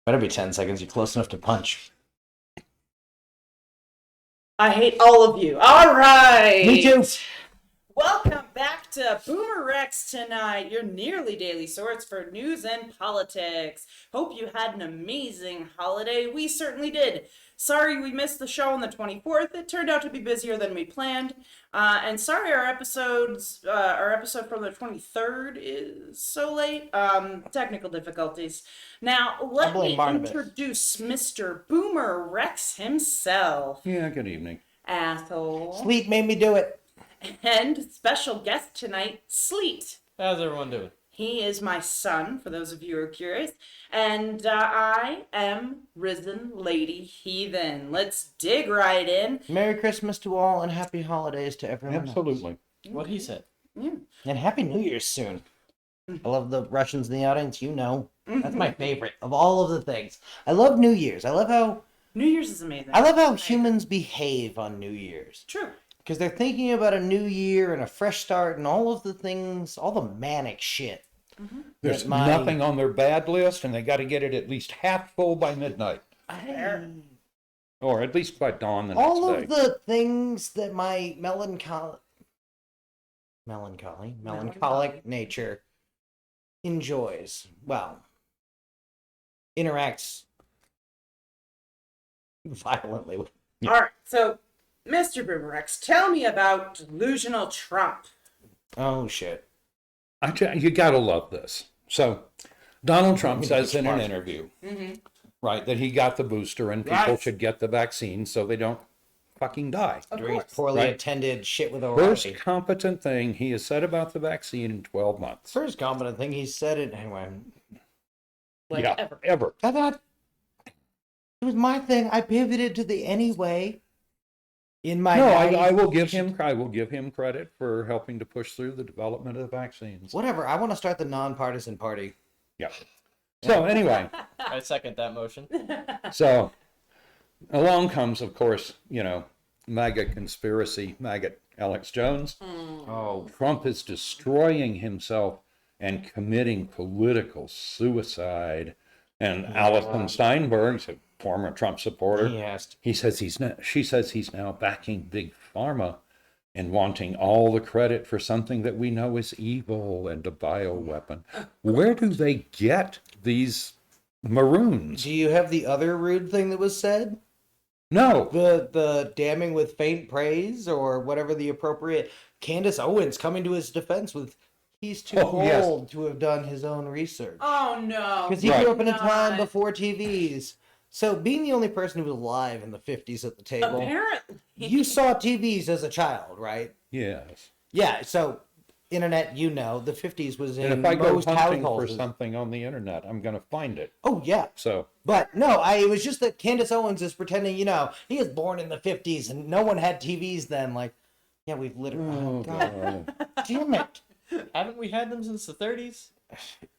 Better be 10 seconds. You're close enough to punch. I hate all of you. All right. Me too. Welcome back to BoomerRexTonight, your nearly daily source for news and politics. Hope you had an amazing holiday. We certainly did. Sorry we missed the show on the 24th. It turned out to be busier than we planned. And sorry our episode from the 23rd is so late. Technical difficulties. Now, let me introduce Mr. Boomer Rex himself. Yeah, good evening. Asshole. Sleet made me do it. And special guest tonight, Sleet. How's everyone doing? He is my son, for those of you who are curious. And I am RisenLadyHeathen. Let's dig right in. Merry Christmas to all and happy holidays to everyone. Absolutely. What he said. Yeah. And happy New Year's soon. I love the Russians in the audience, you know. That's my favorite of all of the things. I love New Year's. I love how New Year's is amazing. I love how humans behave on New Year's. True. Because they're thinking about a new year and a fresh start and all of the things, all the manic shit. Mm-hmm. There's nothing on their bad list, and they got to get it at least half full by midnight. Or at least by dawn the next day. All of the things that my melancholic nature enjoys. Well, interacts violently with. Yeah. All right, so Mr. BoomerX, tell me about Delusional Trump. Oh, shit. You got to love this. So, Donald Trump says in an interview, right, that he got the booster and people should get the vaccine so they don't fucking die. During poorly attended shit with a First competent thing he has said about the vaccine in 12 months. First competent thing he said it anyway. Ever. I thought it was my thing. I pivoted to the anyway. In my I will give him credit for helping to push through the development of the vaccines. Whatever. I want to start the nonpartisan party. Yeah. So anyway, I second that motion. So along comes, of course, MAGA conspiracy, maggot Alex Jones. Oh, Trump is destroying himself and committing political suicide. And Alison Steinberg, a former Trump supporter, she says he's now backing Big Pharma and wanting all the credit for something that we know is evil and a bioweapon. Where do they get these maroons? Do you have the other rude thing that was said? No. The damning with faint praise or whatever the appropriate. Candace Owens coming to his defense with he's too old to have done his own research. Oh, no. Because he grew up in a time before TVs. So being the only person who was alive in the 50s at the table. Apparently. You saw TVs as a child, right? Yes. Yeah, so internet, the 50s was in and if I go most hunting households. for something on the internet, I'm going to find it. Oh, yeah. So. But no, it was just that Candace Owens is pretending, he was born in the 50s and no one had TVs then. Like, yeah, we've literally. Oh, God. Damn it. Haven't we had them since the 30s?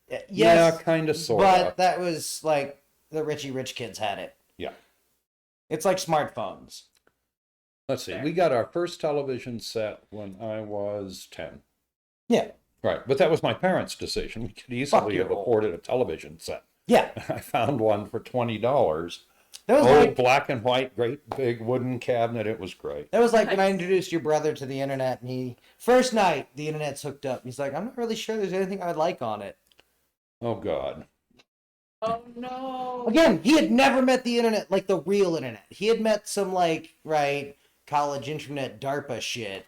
Yes, yeah, kind of, sort of. But that was like the Richie Rich kids had it. Yeah. It's like smartphones. Let's see. We got our first television set when I was 10. Yeah. Right. But that was my parents' decision. We could easily have afforded a television set. Yeah. I found one for $20. That was old black and white, great big wooden cabinet. It was great. That was like when I introduced your brother to the internet, and first night the internet's hooked up. He's like, I'm not really sure there's anything I'd like on it. Oh God. Oh no. Again, he had never met the internet, like the real internet. He had met some college internet DARPA shit.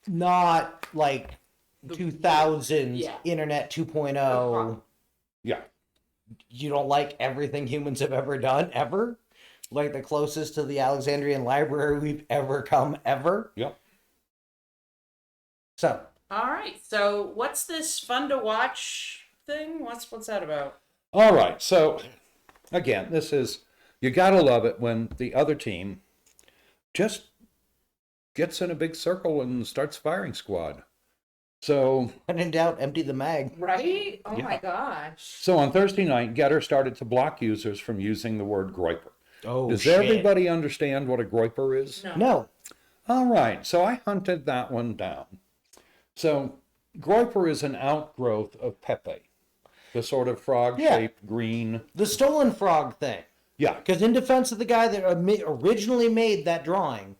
Not like 2000s internet 2.0. Yeah. You don't like everything humans have ever done, ever? Like the closest to the Alexandrian Library we've ever come, ever? Yep. So. All right. So what's this fun to watch thing? What's that about? All right. So, again, this is, you got to love it when the other team just gets in a big circle and starts firing squad. So, when in doubt, empty the mag. Right? Oh my gosh. So on Thursday night, Getter started to block users from using the word Groyper. Oh, Does shit. everybody understand what a Groyper is? No. All right. So I hunted that one down. So Groyper is an outgrowth of Pepe. the sort of frog-shaped green. The stolen frog thing. Yeah. Because in defense of the guy that originally made that drawing,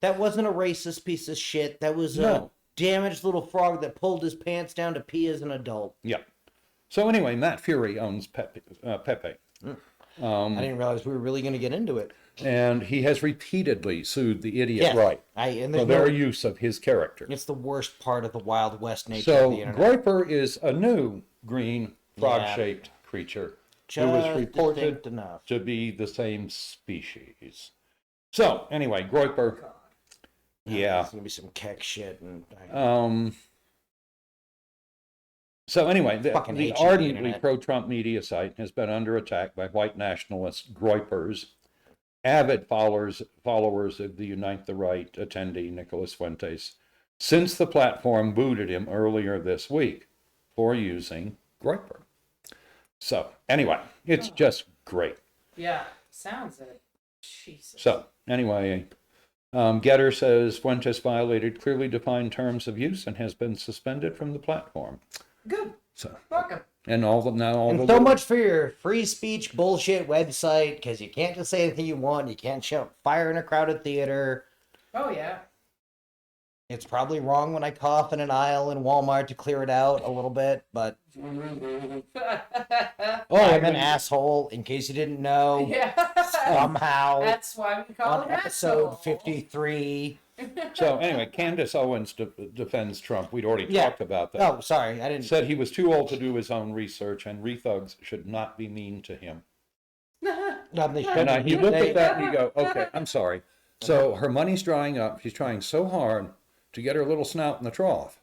that wasn't a racist piece of shit. That was a damaged little frog that pulled his pants down to pee as an adult. Yeah. So anyway, Matt Fury owns Pepe. I didn't realize we were really going to get into it. And he has repeatedly sued the idiot right for their use of his character. It's the worst part of the Wild West nature So of the internet. Groyper is a new green frog-shaped creature who was reported to be the same species. So anyway, Groyper. Yeah. It's going to be some keck shit. So anyway, the ardently pro-Trump media site has been under attack by white nationalist Groypers, avid followers of the Unite the Right attendee Nicholas Fuentes, since the platform booted him earlier this week for using Groyper. So anyway, it's just great. Yeah, sounds it. Jesus. So anyway, Getter says Fuentes violated clearly defined terms of use and has been suspended from the platform. Good. So welcome. And so much for your free speech bullshit website, because you can't just say anything you want. You can't shout fire in a crowded theater. Oh yeah. It's probably wrong when I cough in an aisle in Walmart to clear it out a little bit, but I'm an asshole, in case you didn't know. Yeah. Somehow. That's why we call on it episode 53. So anyway, Candace Owens defends Trump. We'd already talked about that. Oh, sorry, I didn't. Said he was too old to do his own research, and rethugs should not be mean to him. And he looked at that and he go, okay, I'm sorry. So her money's drying up. She's trying so hard to get her little snout in the trough,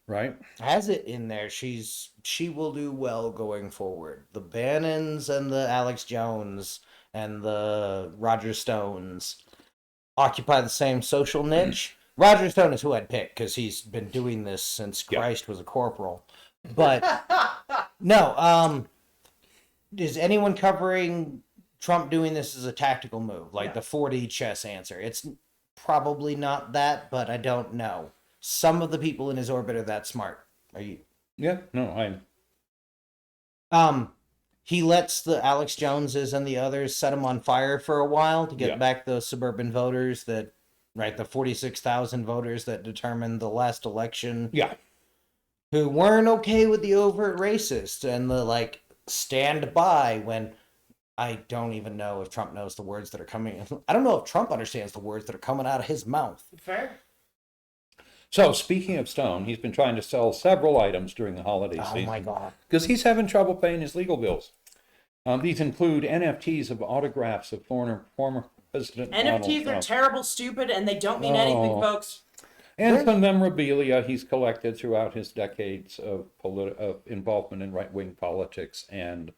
right? Has it in there. She will do well going forward. The Bannons and the Alex Jones and the Roger Stones occupy the same social niche. Roger Stone is who I'd pick, because he's been doing this since Christ was a corporal. But no, is anyone covering Trump doing this as a tactical move, like the 40 chess answer? It's probably not that, but I don't know. Some of the people in his orbit are that smart. Are you? Yeah, no, I'm. He lets the Alex Joneses and the others set him on fire for a while to get back those suburban voters the 46,000 voters that determined the last election. Yeah. Who weren't okay with the overt racist and the, stand by when I don't even know if Trump knows the words that are coming. I don't know if Trump understands the words that are coming out of his mouth. Fair. So, speaking of Stone, he's been trying to sell several items during the holiday season. Oh, my God. Because he's having trouble paying his legal bills. These include NFTs of autographs of former President Donald NFTs Trump. are terrible, stupid, and they don't mean anything, folks. And some memorabilia he's collected throughout his decades of involvement in right-wing politics. And,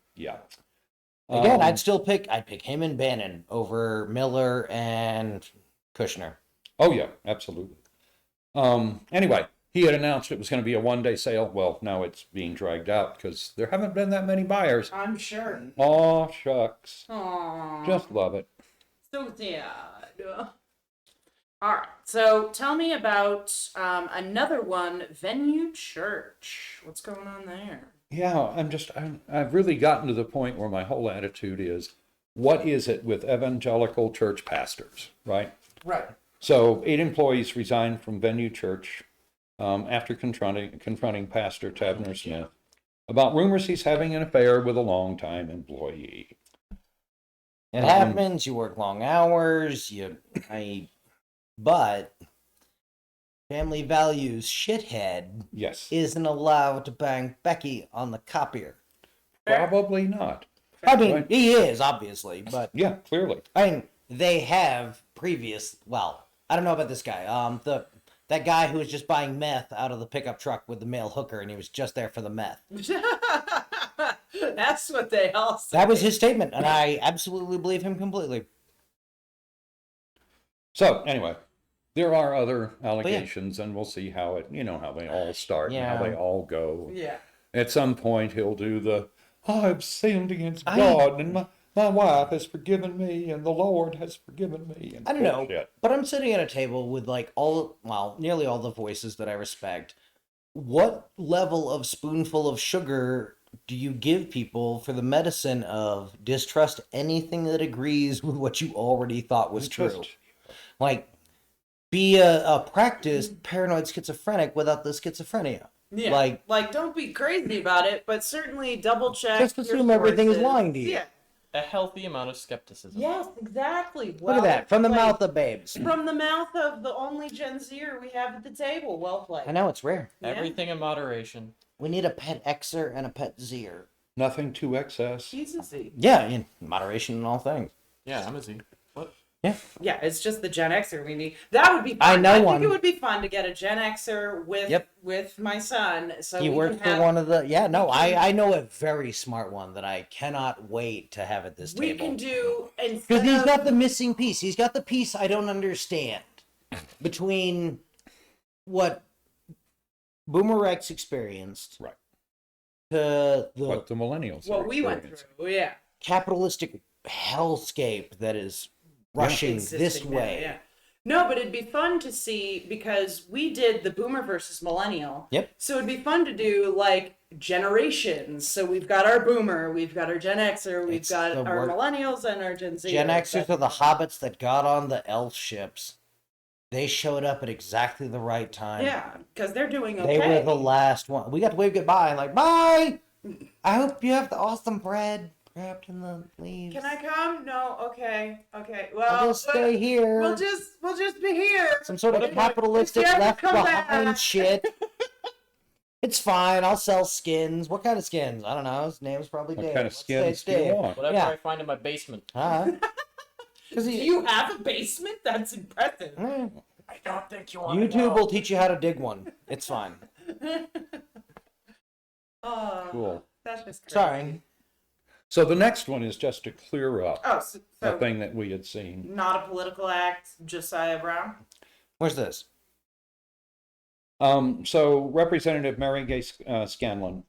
Again, I'd pick him and Bannon over Miller and Kushner. Oh, yeah, absolutely. Anyway, he had announced it was going to be a one-day sale. Well, now it's being dragged out because there haven't been that many buyers. I'm sure. Aw, shucks. Aww. Just love it. So sad. All right, so tell me about another one, Venue Church. What's going on there? Yeah, I've really gotten to the point where my whole attitude is, what is it with evangelical church pastors, right? Right. So 8 employees resigned from Venue Church after confronting Pastor Tabner Smith about rumors he's having an affair with a longtime employee. It happens. You work long hours. But family values shithead isn't allowed to bang Becky on the copier. Probably not. I mean, he is, obviously, but... Yeah, clearly. I mean, they have previous... Well, I don't know about this guy. That guy who was just buying meth out of the pickup truck with the male hooker, and he was just there for the meth. That's what they all say. That was his statement, and I absolutely believe him completely. So, anyway, there are other allegations, and we'll see how how they all start and how they all go. Yeah. At some point, he'll do I've sinned against God, and my wife has forgiven me, and the Lord has forgiven me. And I don't know, but I'm sitting at a table with nearly all the voices that I respect. What level of spoonful of sugar do you give people for the medicine of distrust anything that agrees with what you already thought was true? Like, be a practiced paranoid schizophrenic without the schizophrenia. Yeah. Like, don't be crazy about it, but certainly double check. Just assume everything is lying to you. Yeah. A healthy amount of skepticism. Yes, exactly. Look at that. From the mouth of babes. From the mouth of the only Gen Zer we have at the table. Well played. I know, it's rare. Yeah. Everything in moderation. We need a pet Xer and a pet Zer. Nothing to excess. He's a Z. Yeah, in moderation in all things. Yeah, I'm a Z. What? Yeah. Yeah, it's just the Gen Xer we need. That would be fun. I know I one. think it would be fun to get a Gen Xer with my son. So He works for one of the... Yeah, no, I know a very smart one that I cannot wait to have at this We table. can do... Because he's got the missing piece. He's got the piece I don't understand. Between what BoomerRex experienced... Right. To What the millennials what are we went experiencing. through. Yeah. capitalistic hellscape that is rushing this Existing now, way. yeah. No, but it'd be fun to see because we did the Boomer versus Millennial. Yep. So it'd be fun to do like generations. So we've got our Boomer, we've got our Gen Xer, we've It's got the our work- Millennials, and our Gen Z. Gen Xers are the hobbits that got on the elf ships. They showed up at exactly the right time. Yeah, because they're doing They okay. were the last one. We got to wave goodbye. Like, bye! I hope you have the awesome bread wrapped in the leaves. Can I come? No. Okay. Okay. Well, I'll just stay here. We'll just be here. Some sort of Okay. capitalistic If you ever left come behind back. shit. It's fine. I'll sell skins. What kind of skins? I don't know. His name's probably What Dave. kind of Let's say skins do you Dave. want? Whatever Yeah. I find in my basement. Huh? Do you have a basement? That's impressive. I don't think you want YouTube will teach you how to dig one. It's fine. Oh, Cool. that's just crazy. Sorry. So the next one is just to clear up Oh, so a thing that we had seen. not a political act, Josiah Brown. Where's this? So Representative Mary Gay Scanlon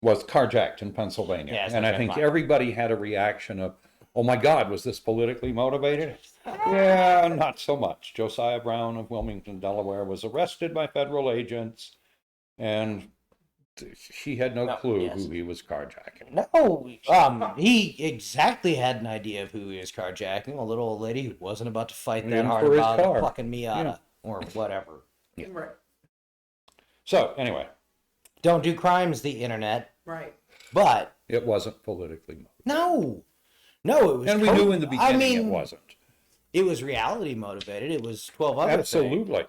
was carjacked in Pennsylvania. Yeah, it's and I not think fine. everybody had a reaction of, oh my God, was this politically motivated? Yeah, not so much. Josiah Brown of Wilmington, Delaware was arrested by federal agents and he had no clue yes. who he was carjacking. No, he exactly had an idea of who he was carjacking. A little old lady who wasn't about to fight that In hard for his about car. a fucking Miata Yeah. or whatever. Yeah. Right. So anyway, Don't do crimes, the internet. Right. But it wasn't politically motivated. no, it was. And we knew in the beginning it wasn't. It was reality motivated. It was 12 other things. Absolutely.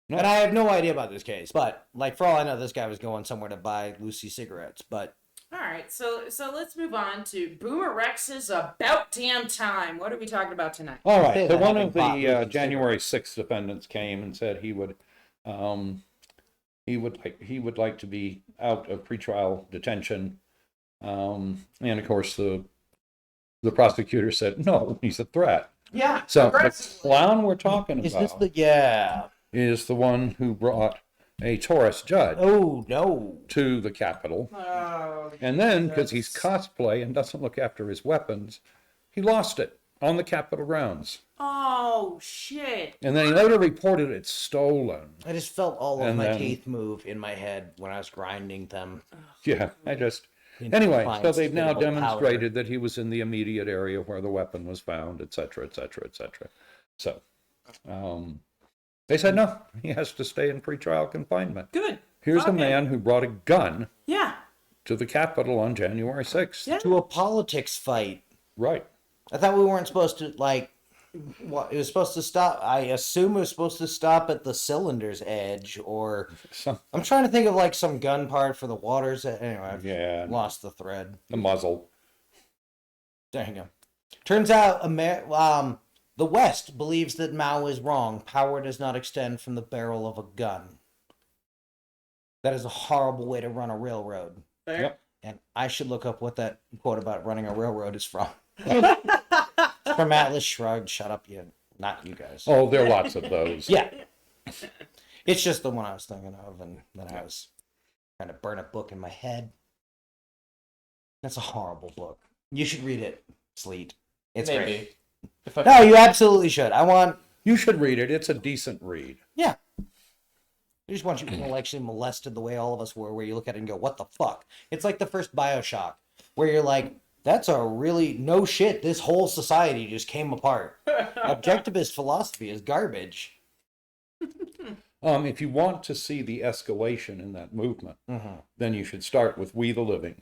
No. And I have no idea about this case, but like for all I know, this guy was going somewhere to buy Lucy cigarettes. But All right. So let's move on to Boomer Rex's About Damn Time. What are we talking about tonight? All Say right. So that one having of bought the Lucy's January 6th defendants came and said he would like to be out of pretrial detention, and of course the prosecutor said no, he's a threat. Yeah. So the aggressive. clown we're talking is about this the yeah? is the one who brought a Taurus judge Oh no! to the Capitol, Oh, and then because he's cosplay and doesn't look after his weapons, he lost it on the Capitol grounds. oh shit. And then he later reported it stolen. I just felt all of And my then- teeth move in my head when I was grinding them. Yeah, into Anyway, so defiance they've now of powder. demonstrated that he was in the immediate area where the weapon was found, et cetera, et cetera, et cetera. So, they said no, he has to stay in pretrial confinement. Good. Here's a Okay. man who brought a gun Yeah. to the Capitol on January 6th. Yeah. to a politics fight. Right. I thought we weren't supposed to like. What it was supposed to stop? I assume it was supposed to stop at the cylinder's edge, or So, I'm trying to think of like some gun part for the waters. Anyway, I've yeah, lost the thread. the muzzle. There you go. Turns out, the West believes that Mao is wrong. Power does not extend from the barrel of a gun. That is a horrible way to run a railroad. Fair. Yep. And I should look up what that quote about running a railroad is from. From Atlas Shrugged. Shut up, you. Not you guys. Oh, there are lots of those. Yeah. It's just the one I was thinking of, and then I was trying to burn a book in my head. That's a horrible book. You should read it, Sleet. It's Maybe. great. If I No, you absolutely should. You should read it. It's a decent read. Yeah. They just want you intellectually molested the way all of us were, where you look at it and go, what the fuck? It's like the first Bioshock, where you're like, that's a really, no shit, this whole society just came apart. Objectivist philosophy is garbage. If you want to see the escalation in that movement, then you should start with We the Living,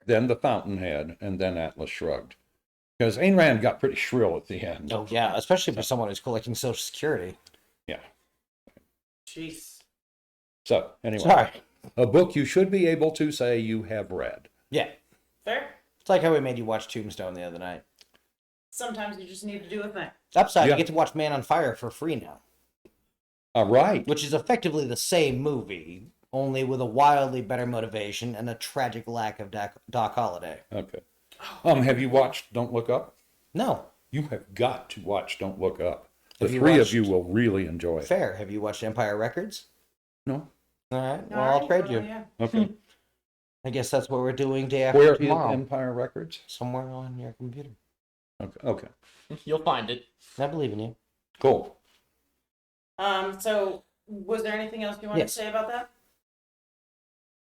then The Fountainhead, and then Atlas Shrugged. Because Ayn Rand got pretty shrill at the end. Oh, yeah, especially for someone who's collecting Social Security. Yeah. Jeez. So, anyway, Sorry. a book you should be able to say you have read. Yeah. Fair. It's like how we made you watch Tombstone the other night. Sometimes you just need to do a thing. Upside, Yeah. you get to watch Man on Fire for free now. All right. Which is effectively the same movie, only with a wildly better motivation and a tragic lack of Doc Holliday. Okay. Have you watched Don't Look Up? No. You have got to watch Don't Look Up. The Have you three watched- of you will really enjoy it. Fair. Have you watched Empire Records? No? All right. No, Well, I I'll already trade told you. Yeah. Okay. I guess that's what we're doing day after Where is tomorrow. Empire Records? Somewhere on your computer. Okay. Okay. You'll find it. I believe in you. Cool. So, was there anything else you wanted Yes. to say about that?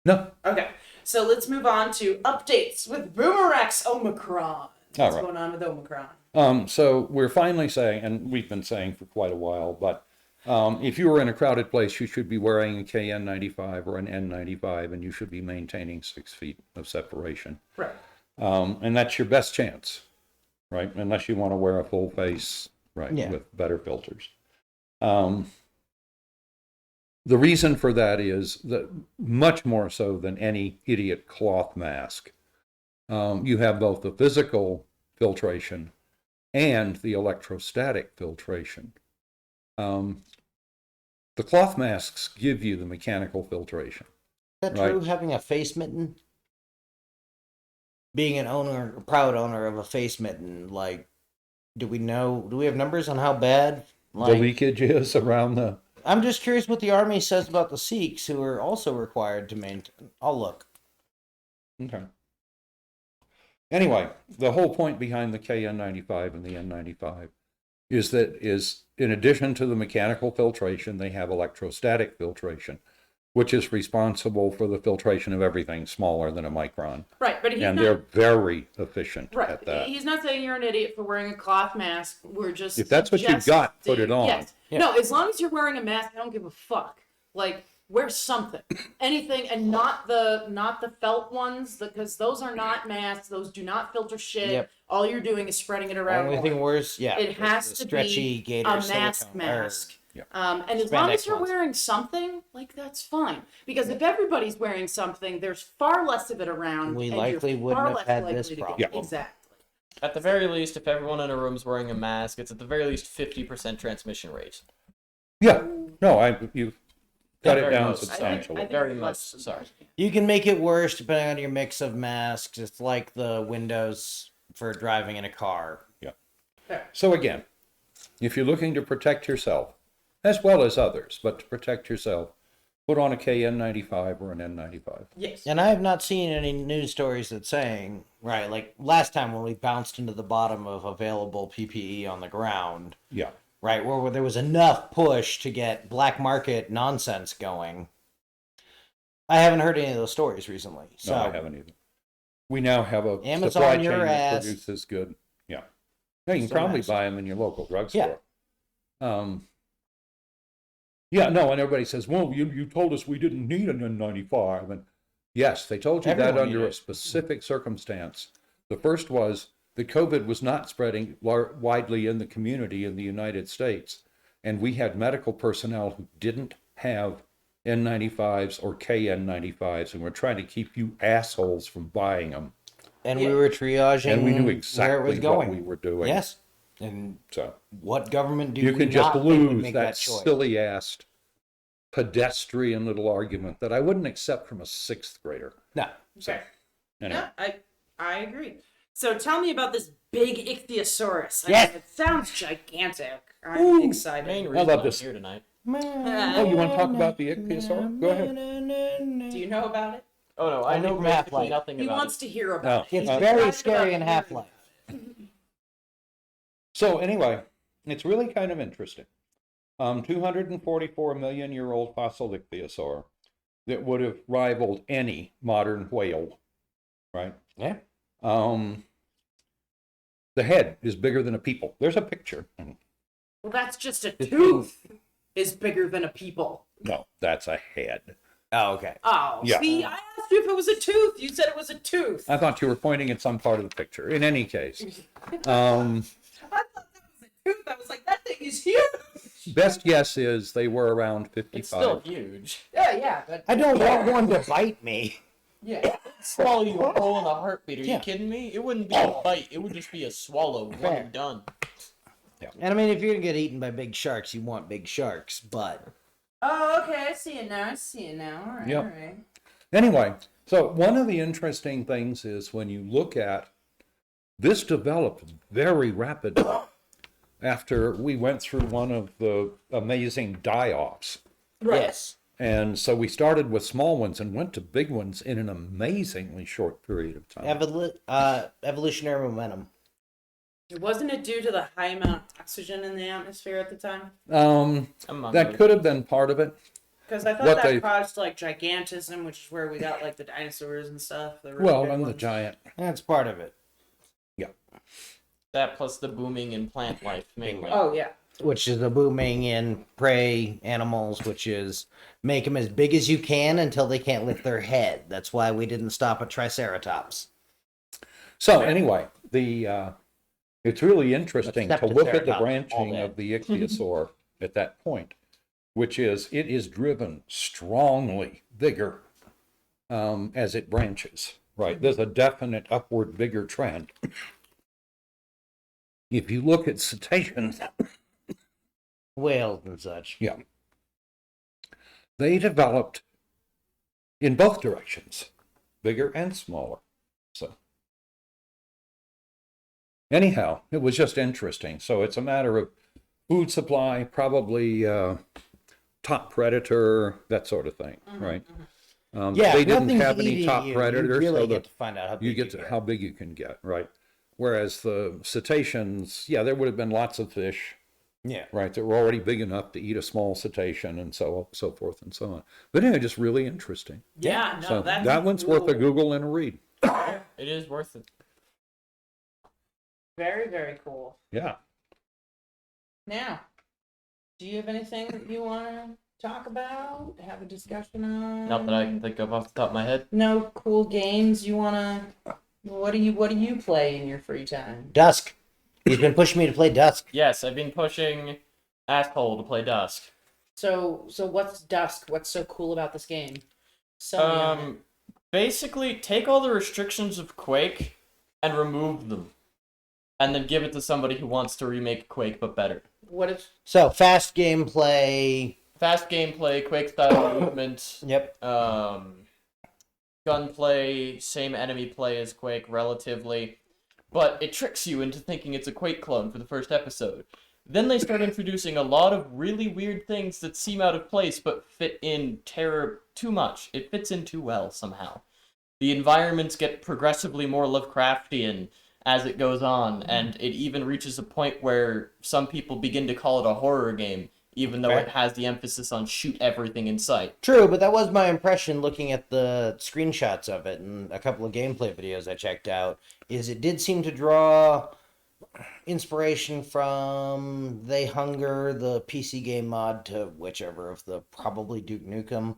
No. Okay. So let's move on to updates with BoomerX Omicron. What's All right. going on with Omicron? So we're finally saying, and we've been saying for quite a while, but if you were in a crowded place, you should be wearing a KN95 or an N95, and you should be maintaining 6 feet of separation. Right. And that's your best chance, right? Unless you want to wear a full face, right, Yeah. with better filters. The reason for that is that much more so than any idiot cloth mask, you have both the physical filtration and the electrostatic filtration. The cloth masks give you the mechanical filtration. Is that Right. true, having a face mitten? Being an owner, a proud owner of a face mitten, like, do we have numbers on how bad? The leakage is around the... I'm just curious what the army says about the Sikhs, who are also required to maintain. I'll look. Okay. Anyway, the whole point behind the KN95 and the N95 is in addition to the mechanical filtration, they have electrostatic filtration, which is responsible for the filtration of everything smaller than a micron. Right, but he's And not, they're very efficient right. at that. He's not saying you're an idiot for wearing a cloth mask. We're just If that's what you've got, put it on. Yes. Yeah. No, as long as you're wearing a mask, I don't give a fuck. Like, wear something, anything, and not the felt ones, because those are not masks. Those do not filter shit. Yep. All you're doing is spreading it around. Only thing worse, yeah. It is has the to stretchy be gator a mask silicone, mask. Yeah. And as long as Spandex you're ones. wearing something, like, that's fine. Because if everybody's wearing something, there's far less of it around. We and likely you're wouldn't far have less had likely this to get- problem. Yeah. Exactly. At the very least, if everyone in a room's wearing a mask, it's at the very least 50% transmission rate. Yeah. No, you got it very down most. substantially. I think Very it's much, less than sorry. that. You can make it worse depending on your mix of masks. It's like the windows for driving in a car. So again, if you're looking to protect yourself, as well as others, but to protect yourself, put on a KN95 or an N95. Yes. And I have not seen any news stories that saying, right, like last time when we bounced into the bottom of available PPE on the ground, Yeah. right, where there was enough push to get black market nonsense going. I haven't heard any of those stories recently. So No, I haven't either. We now have a Amazon supply chain your that ass. produces good. Yeah. Now, you can Some probably ass. buy them in your local drugstore. Yeah, no, and everybody says, well, you told us we didn't need an N95. And yes, they told you Everyone that under needed a it. specific circumstance. The first was that COVID was not spreading widely in the community in the United States. And we had medical personnel who didn't have N95s or KN95s, and we're trying to keep you assholes from buying them. and Yeah. we were triaging And we knew where it exactly was what going. we were doing. Yes. And So what government do you we can just not think would lose make that that choice? silly ass pedestrian little argument that I wouldn't accept from a 6th grader. No. So Okay. anyway. Yeah, I agree. So tell me about this big ichthyosaurus. I Yes. mean, it sounds gigantic. I'm excited. Main I reason love I'm this. here tonight. Oh, you want to talk about the ichthyosaur? Go ahead. Do you know about it? Oh no, I Only know from basically Half-Life. nothing He about wants it. to hear about No. it. It's Uh, very excited scary about in it. Half-Life. So anyway, it's really kind of interesting. 244 million year old fossil ichthyosaur that would have rivaled any modern whale, right? Yeah. The head is bigger than a people. There's a picture. Well, that's just a tooth is bigger than a people. No, that's a head. Oh, okay. Oh, Yeah. see, I asked you if it was a tooth. You said it was a tooth. I thought you were pointing at some part of the picture. In any case, I thought that was a tooth. I was like, that thing is huge. best guess is they were around 55. It's still huge. Yeah, but I don't want one to bite me. yeah. Swallow you whole in a heartbeat. Are Yeah. you kidding me? It wouldn't be a bite. It would just be a swallow. One and done. And I mean, if you're gonna get eaten by big sharks, you want big sharks, but Oh, okay. I see it now. All right, Yep. all right. Anyway, so one of the interesting things is when you look at this developed very rapidly after we went through one of the amazing die-offs. Right. yes. And so we started with small ones and went to big ones in an amazingly short period of time. Evolutionary momentum. Wasn't it due to the high amount of oxygen in the atmosphere at the time? Among That others. could have been part of it. Because I thought What that they- caused like gigantism, which is where we got like the dinosaurs and stuff. The really Well, big and the ones. giant. That's part of it. Yeah. That plus the booming in plant life, mainly. Oh yeah. Which is the booming in prey animals, which is make them as big as you can until they can't lift their head. That's why we didn't stop at Triceratops. So anyway, it's really interesting to look at the Septiceratops, all branching that. of the ichthyosaur at that point, which is it is driven strongly bigger as it branches. Right, there's a definite upward bigger trend. If you look at cetaceans, Whales and such. yeah, they developed in both directions, bigger and smaller. So anyhow, it was just interesting. So it's a matter of food supply, probably top predator, that sort of thing, right? Yeah, they if didn't nothing's have any eating top you, predators, you really so get to find out how big you get to how big you can get, right? Whereas the cetaceans, yeah, there would have been lots of fish, Yeah. right, that were already big enough to eat a small cetacean and so forth and so on. But anyway, just really interesting. Yeah. No, So that's that one's cool. worth a Google and a read. It is worth it. Very, very cool. Yeah. Now, do you have anything that you want to talk about? Have a discussion on? Not that I can think of off the top of my head. No cool games you want to? What do you play in your free time? Dusk. He's been pushing me to play Dusk. Yes, I've been pushing Asshole to play Dusk. So what's Dusk? What's so cool about this game? Sell me on it. Basically, take all the restrictions of Quake and remove them. And then give it to somebody who wants to remake Quake, but better. What if? So fast gameplay. Fast gameplay, Quake-style movement, Yep. gunplay, same enemy play as Quake, relatively. But it tricks you into thinking it's a Quake clone for the first episode. Then they start introducing a lot of really weird things that seem out of place, but fit in terror too much. It fits in too well, somehow. The environments get progressively more Lovecraftian as it goes on, and it even reaches a point where some people begin to call it a horror game, even though Okay. it has the emphasis on shoot everything in sight. True, but that was my impression looking at the screenshots of it and a couple of gameplay videos I checked out, is it did seem to draw inspiration from They Hunger, the PC game mod, to whichever of the probably Duke Nukem,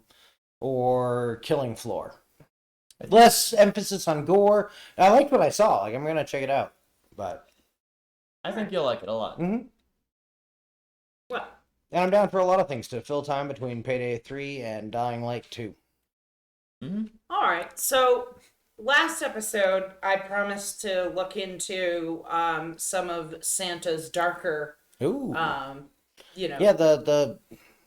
or Killing Floor. Less emphasis on gore. I liked what I saw. Like, I'm gonna check it out. But I think you'll like it a lot. Well, and I'm down for a lot of things to fill time between Payday 3 and Dying Light 2. all right. So last episode, I promised to look into some of Santa's darker, Ooh. Yeah, the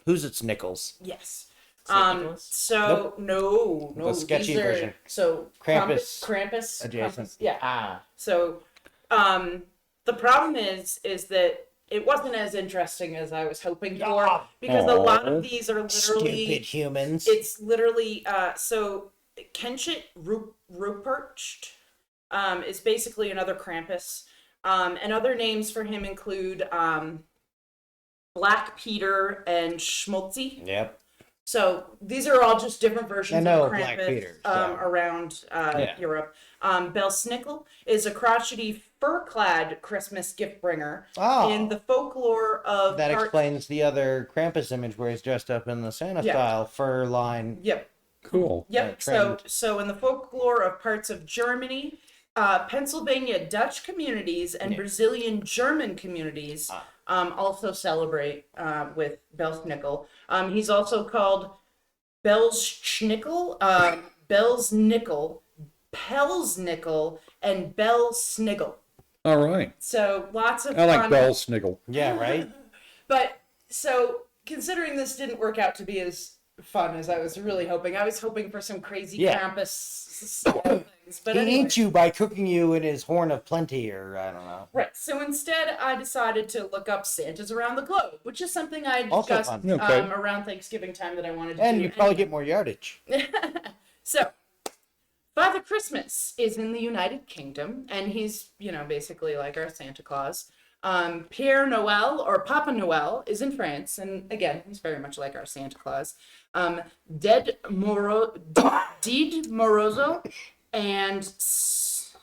Who's It's Nichols. yes. St. Nicholas? So no, The sketchy these are, version. So Krampus. Krampus Adjacent. Krampus, yeah. Ah. So, the problem is that it wasn't as interesting as I was hoping for, because a lot of these are literally Stupid humans. It's literally so Kenshit Rupercht is basically another Krampus. And other names for him include Black Peter, and Schmaltzy. Yep. So these are all just different versions I know of Black Krampus Peter, so. around Yeah. Europe. Belsnickel is a crotchety, fur-clad Christmas gift bringer. Oh. In the folklore of That explains the other Krampus image where he's dressed up in the Santa style fur line. Yep. Cool. Yep. So in the folklore of parts of Germany, Pennsylvania Dutch communities and Brazilian German communities also celebrate with Belsnickel. He's also called Belschnickel, Belsnickel, Pelsnickel, and Belsniggle. All right. So lots of I like fun. Bell Sniggle. Yeah, right? But so considering this didn't work out to be as fun as I was really hoping, I was hoping for some crazy Krampus things. But He anyway. eats you by cooking you in his horn of plenty, or I don't know. Right. So instead, I decided to look up Santas around the globe, which is something I Also discussed fun. Okay. around Thanksgiving time that I wanted to And do. you probably get more yardage. So, Father Christmas is in the United Kingdom, and he's, basically like our Santa Claus. Pierre Noël, or Papa Noël, is in France, and again, he's very much like our Santa Claus. Did Morozo, and,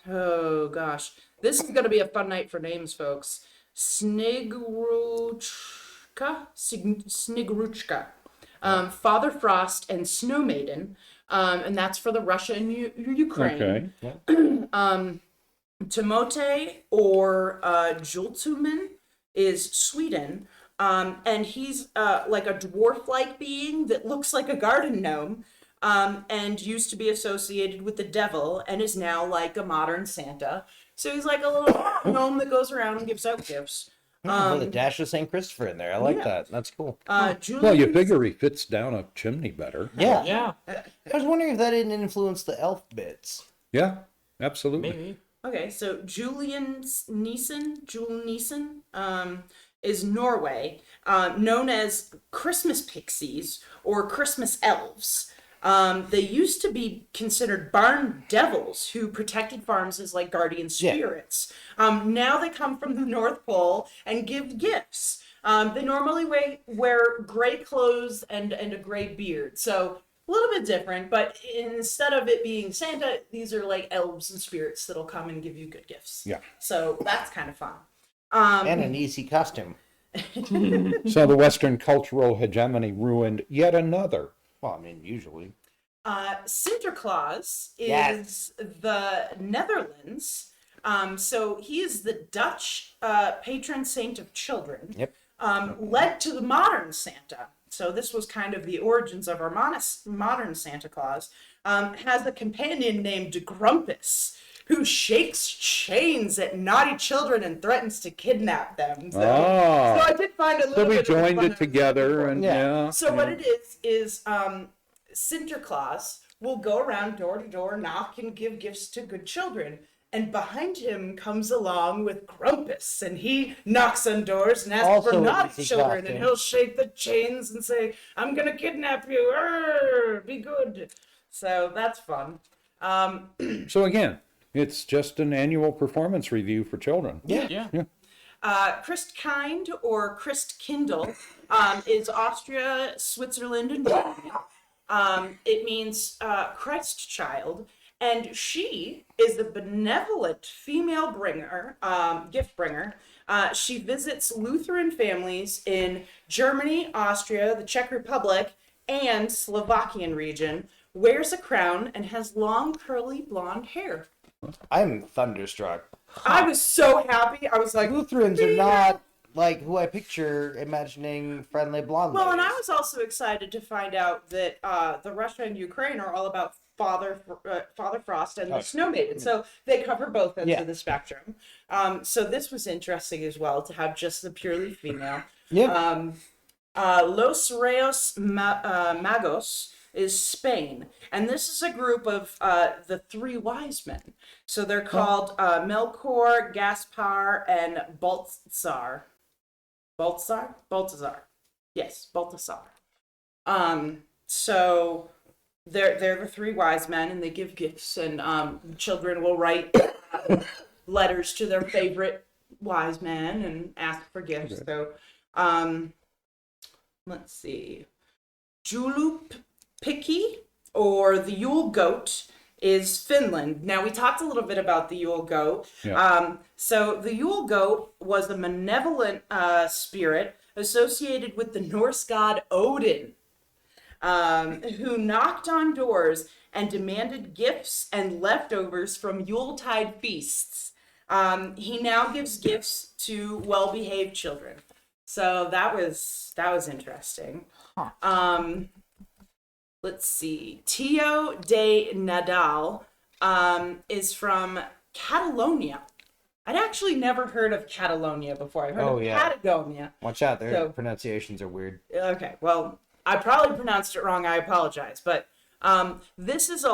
oh gosh, this is going to be a fun night for names, folks. Snigruchka. Father Frost and Snow Maiden, and that's for the Russia and Ukraine. Okay. Timote or Jultumen is Sweden, and he's like a dwarf-like being that looks like a garden gnome, and used to be associated with the devil, and is now like a modern Santa. So he's like a little gnome that goes around and gives out gifts. With a dash of St. Christopher in there. I like that. That's cool. Well, you figure he fits down a chimney better. Yeah. Yeah, I was wondering if that didn't influence the elf bits. Yeah, absolutely. maybe. Okay, so Julian Neeson is Norway, known as Christmas pixies or Christmas elves. They used to be considered barn devils who protected farms as like guardian spirits. Now they come from the North Pole and give gifts. They normally wear gray clothes and a gray beard. So a little bit different, but instead of it being Santa, these are like elves and spirits that'll come and give you good gifts. Yeah. So that's kind of fun. And an easy costume. So the Western cultural hegemony ruined yet another. Well, I mean, usually. Sinterklaas is Yes. the Netherlands. So he is the Dutch patron saint of children. Yep. Led to the modern Santa. So this was kind of the origins of our modern Santa Claus. Has a companion named Grumpus, who shakes chains at naughty children and threatens to kidnap them. So I did find a little So we bit of joined fun it together, and So what it is Sinterklaas will go around door to door, knock, and give gifts to good children. And behind him comes along with Grumpus, and he knocks on doors and asks Also for an naughty easy children, costume. and he'll shake the chains and say, "I'm gonna kidnap you. Arr, be good." So that's fun. So again, it's just an annual performance review for children. Yeah. Christkind or Christkindl is Austria, Switzerland, and Germany. It means Christ child, and she is a benevolent female gift bringer. She visits Lutheran families in Germany, Austria, the Czech Republic, and Slovakian region, wears a crown, and has long curly blonde hair. I'm thunderstruck. I was so happy. I was like, Lutherans are not like who I picture imagining friendly blonde well, and I ladies. was also excited to find out that the Russia and Ukraine are all about Father Frost and the Snow Maiden, so they cover both ends of the spectrum. So this was interesting as well to have just the purely female. Yeah. Los Reyes Magos is Spain, and this is a group of the three wise men. So they're called Melchior, Gaspar, and Balthazar. Balthazar. Yes, Balthazar. So they're the three wise men, and they give gifts, and children will write letters to their favorite wise man and ask for gifts. So let's see. Julupiki, or the Yule Goat, is Finland. Now, we talked a little bit about the Yule Goat. Yeah. So the Yule Goat was a malevolent spirit associated with the Norse god Odin, who knocked on doors and demanded gifts and leftovers from Yuletide feasts. He now gives gifts to well-behaved children. So that was interesting. Let's see. Tio de Nadal is from Catalonia. I'd actually never heard of Catalonia before. I've heard of Patagonia. Watch out, their pronunciations are weird. Okay, well, I probably pronounced it wrong. I apologize, but this is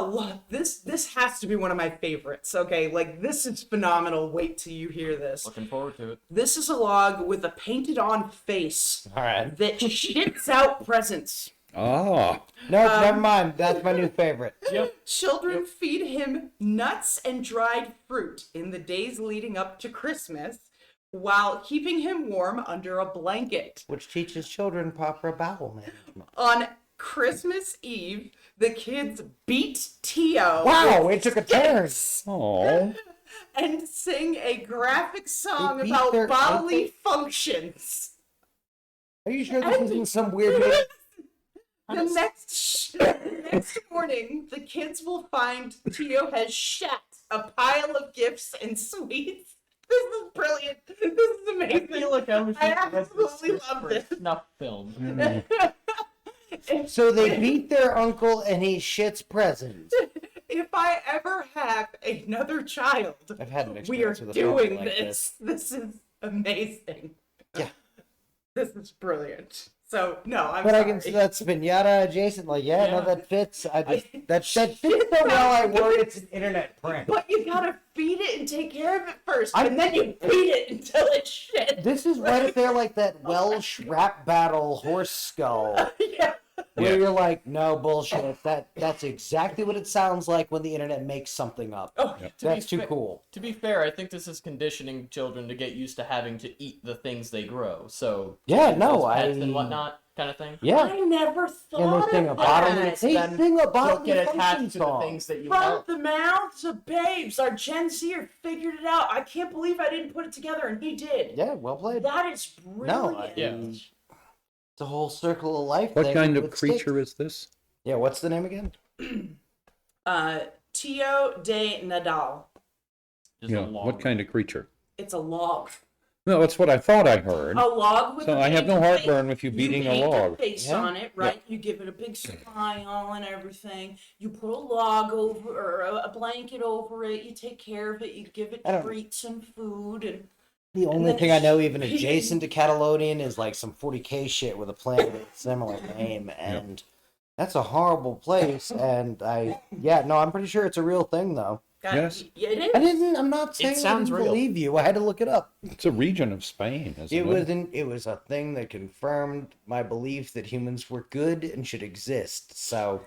this has to be one of my favorites. Okay, like, this is phenomenal. Wait till you hear this. Looking forward to it. This is a log with a painted-on face All right. that shits out presents. Ah, No, never mind. That's my new favorite. Yep. Children feed him nuts and dried fruit in the days leading up to Christmas, while keeping him warm under a blanket. Which teaches children proper bowel management. On Christmas Eve, the kids beat Tio. Wow, it took a turn. oh, And sing a graphic song They beat about their bodily functions. Are you sure this isn't some weird movie? The next morning, the kids will find Tio has shat a pile of gifts and sweets. This is brilliant. This is I amazing. feel like I was I just absolutely love this. snuff film. So they beat their uncle and he shits presents. If I ever have another child, I've had an we are experience with a family doing like this. This is amazing. Yeah. This is brilliant. So, no, I'm But sorry. I can see that's pinata adjacent. Like, yeah, no, Yeah. that fits. That fits so well. I word it's an internet print. But you gotta feed it and take care of it first, and then you beat it until it's shit. This is right up there like that Welsh rap battle horse skull. Yeah. Where Yeah. you're like, no bullshit. That's exactly what it sounds like when the internet makes something up. Oh, That's too cool. To be fair, I think this is conditioning children to get used to having to eat the things they grow. So Yeah, those no, pets and whatnot kind of thing. Yeah. I never And thought they sing a of bodily, that. they then sing a Don't bodily get function attached to the song. things that you From help. the mouths of babes, our Gen Zer figured it out. I can't believe I didn't put it together, and he did. Yeah, well played. That is No, brilliant. Yeah. it's a whole circle of life. what thing kind of with creature sticks. is this? Yeah, what's the name again? Tio de Nadal. Just Yeah, a long what kind of creature? It's a log. No, that's what I thought I heard. A log with So a I have big no face. heartburn with you beating you a paint your log. face Yeah. on it, right? You give it a big smile and everything. You put a log over, or a blanket over it. You take care of it. You give it I don't- treats and food, and The only then thing I know even it's- adjacent to Catalonian is like some 40K shit with a planet with a similar name, and that's a horrible place. And I'm pretty sure it's a real thing though. Yes. Yeah, it is. I'm not saying I sounds didn't real. believe you. I had to look it up. It's a region of Spain, isn't it? It was a thing that confirmed my belief that humans were good and should exist. So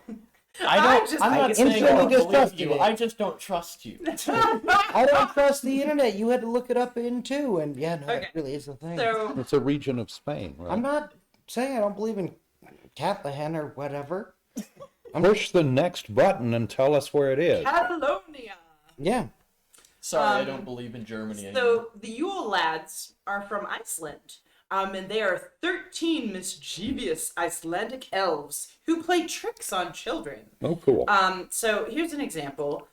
I'm just- not I saying I instantly don't believe distrusted you. it. I just don't trust you. I don't trust the internet. You had to look it up in too, and yeah, no, Okay. it really is a thing. So It's a region of Spain, right? I'm not saying I don't believe in Catlahan or whatever. Push the next button and tell us where it is. Catalonia. Yeah. Sorry, I don't believe in Germany anymore. So the Yule lads are from Iceland, and they are 13 mischievous Icelandic elves who play tricks on children. Oh, cool. So here's an example.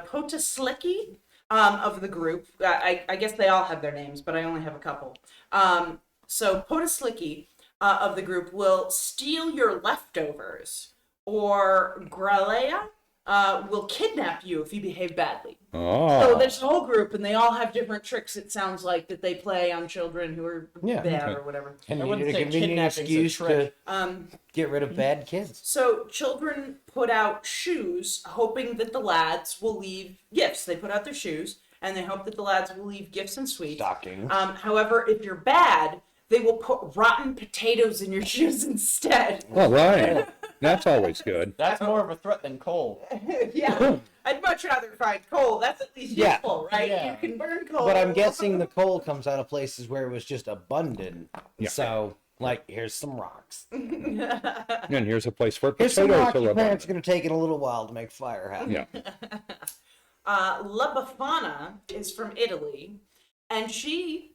Potaslecki of the group. I guess they all have their names, but I only have a couple. So Potaslecki of the group will steal your leftovers, or Gralea will kidnap you if you behave badly. Oh. So there's a whole group, and they all have different tricks, it sounds like, that they play on children who are Yeah, bad okay. or whatever. And I you wouldn't need a say convenient kidnapping's a excuse to trick. get rid of bad kids. So children put out shoes, hoping that the lads will leave gifts. They put out their shoes, and they hope that the lads will leave gifts and sweets. Stocking. However, if you're bad, they will put rotten potatoes in your shoes instead. All right. That's always good. That's more of a threat than coal. Yeah, I'd much rather find coal. That's at least Yeah. useful, right? Yeah. You can burn coal. But I'm guessing the coal comes out of places where it was just abundant. Yeah. So Like, here's some rocks. And here's a place where Here's some potatoes rocks. are Your parents abundant. are going to take it a little while to make fire happen. Yeah. La Befana is from Italy, and she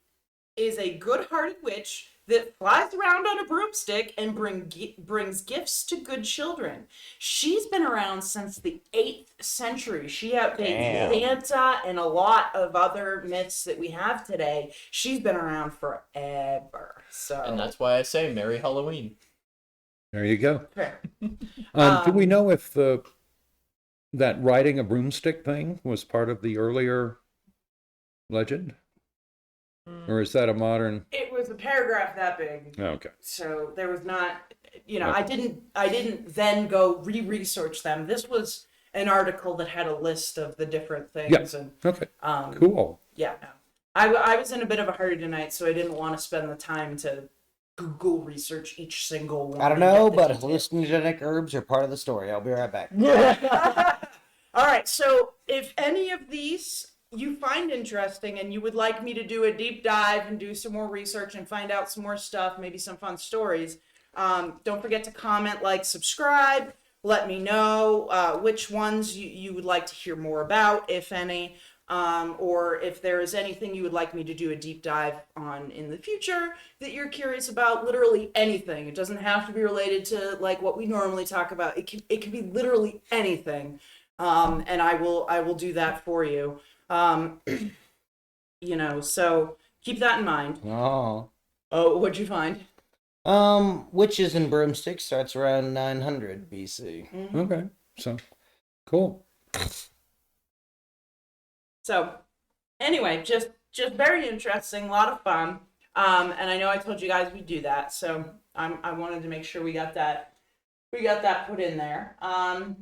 is a good-hearted witch that flies around on a broomstick and brings gifts to good children. She's been around since the 8th century. She outdates Santa and a lot of other myths that we have today. She's been around forever. So, And that's why I say Merry Halloween. There you go. fair. Do we know if that riding a broomstick thing was part of the earlier legend? Or is that a modern? It was a paragraph that big. Okay. So there was not, I didn't then go research them. This was an article that had a list of the different things. Yeah. And Okay. um, Cool. yeah, no. I was in a bit of a hurry tonight, so I didn't want to spend the time to Google research each single one. I don't know, but hallucinogenic herbs are part of the story. I'll be right back. All right, so if any of these you find interesting and you would like me to do a deep dive and do some more research and find out some more stuff, maybe some fun stories, don't forget to comment, like, subscribe. Let me know which ones you would like to hear more about, if any, or if there is anything you would like me to do a deep dive on in the future that you're curious about. Literally anything. It doesn't have to be related to like what we normally talk about. It can be literally anything, and I will do that for you. So keep that in mind. Oh. Oh, what'd you find? Witches and Broomsticks starts around 900 BC. Okay. So, cool. So, anyway, just very interesting, a lot of fun. And I know I told you guys we'd do that, so I wanted to make sure we got that put in there. I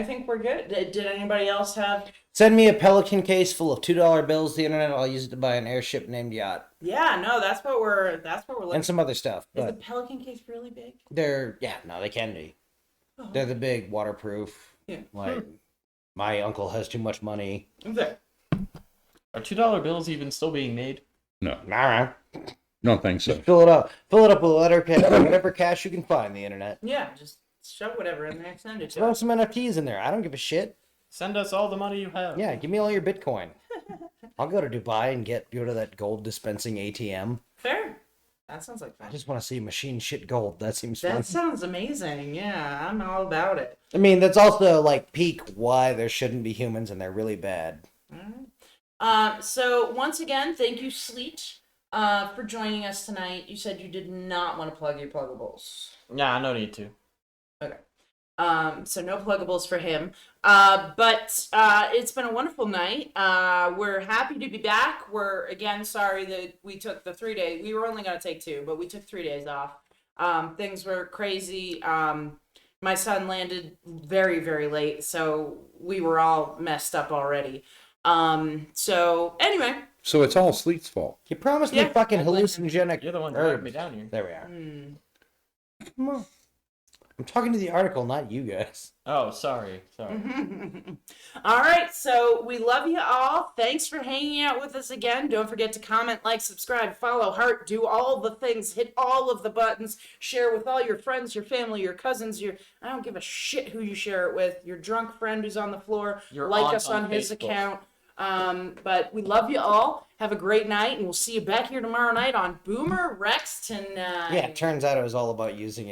think we're good. Did anybody else have? Send me a Pelican case full of $2 bills. The internet. I'll use it to buy an airship named Yacht Yeah, no, that's what we're looking. and some other stuff. Is the But Pelican case really big? they can be. Oh. They're the big waterproof. Yeah. Like my uncle has too much money. Okay. Are $2 bills even still being made? No, All right. don't think so. Fill it up. Fill it up with whatever cash you can find. The internet. Yeah, just shove whatever in there, send it to Throw us. some NFTs in there. I don't give a shit. Send us all the money you have. Yeah, give me all your Bitcoin. I'll go to Dubai and go to that gold dispensing ATM. Fair. That sounds like fun. I just want to see machine shit gold. That seems fun. That sounds amazing. Yeah, I'm all about it. I mean, that's also like peak why there shouldn't be humans and they're really bad. So once again, thank you, Sleet, for joining us tonight. You said you did not want to plug your pluggables. Nah, no need to. Okay. So no pluggables for him. But it's been a wonderful night. We're happy to be back. We're again sorry that we took the 3 days. We were only going to take 2, but we took 3 days off. Things were crazy. My son landed very, very late, so we were all messed up already. So anyway. So it's all Sleet's fault. You promised me Yeah. fucking hallucinogenic You're the one herbs. dragging me down here. There we are. Come on. I'm talking to the article, not you guys. Oh, sorry. All right, so we love you all. Thanks for hanging out with us again. Don't forget to comment, like, subscribe, follow, heart, do all the things, hit all of the buttons, share with all your friends, your family, your cousins, I don't give a shit who you share it with, your drunk friend who's on the floor, Your like aunt us on his Facebook. account. But we love you all. Have a great night, and we'll see you back here tomorrow night on BoomerRexTonight. Yeah, it turns out it was all about using it